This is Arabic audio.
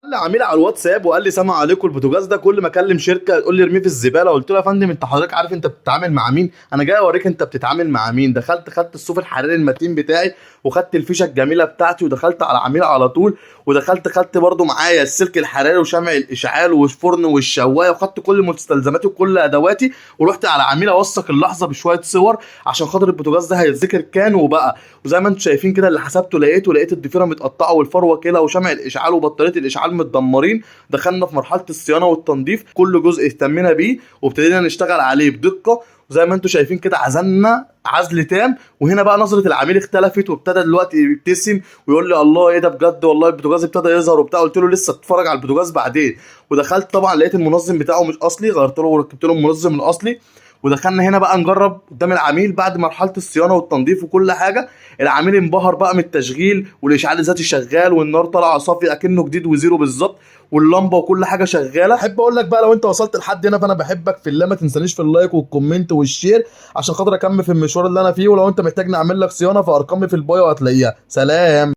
لي عميل على الواتساب وقال لي سلام عليكم، البوتاجاز ده كل ما اكلم شركه تقول لي ارميه في الزباله. قلت له يا فندم انت حضرتك عارف انت بتتعامل مع مين؟ انا جاي اوريك انت بتتعامل مع مين. دخلت خدت الصوف الحراري المتين بتاعي وخدت الفيشه الجميله بتاعتي ودخلت على العميل على طول. ودخلت خدت برده معايا السلك الحراري وشمع الاشعال والفرن والشوايه، وخدت كل مستلزماتي وكل ادواتي، ورحت على عميل اوثق اللحظه بشويه صور عشان خاطر البوتاجاز ده هيتذكر كان وبقى. وزي ما انتم شايفين كده اللي حسبته لقيت الضفيره متقطعه والفروه كده وشمع الاشعال وبطاريه الاشعال متدمرين. دخلنا في مرحله الصيانه والتنظيف، كل جزء اهتمينا بيه وابتدينا نشتغل عليه بدقه. وزي ما انتم شايفين كده عزلنا عزل تام. وهنا بقى نظره العميل اختلفت وابتدى دلوقتي يبتسم ويقول لي الله ايه ده بجد والله البوتاجاز ابتدى يظهر وبتاع. قلت له لسه اتفرج على البوتاجاز بعدين. ودخلت طبعا لقيت المنظم بتاعه مش اصلي، غيرت له وركبت له المنظم الاصلي. ودخلنا هنا بقى نجرب قدام العميل بعد مرحله الصيانه والتنظيف وكل حاجه. العميل انبهر بقى من التشغيل والاشعال الذاتي شغال والنار طالعه صافي اكنه جديد وزيرو بالظبط، واللمبه وكل حاجه شغاله. احب اقول لك بقى لو انت وصلت لحد هنا فانا بحبك في الله، ما تنسانيش في اللايك والكومنت والشير عشان خاطر اكمل في المشوار اللي انا فيه. ولو انت محتاجني اعمل لك صيانه فارقامي في البايو هتلاقيها. سلام.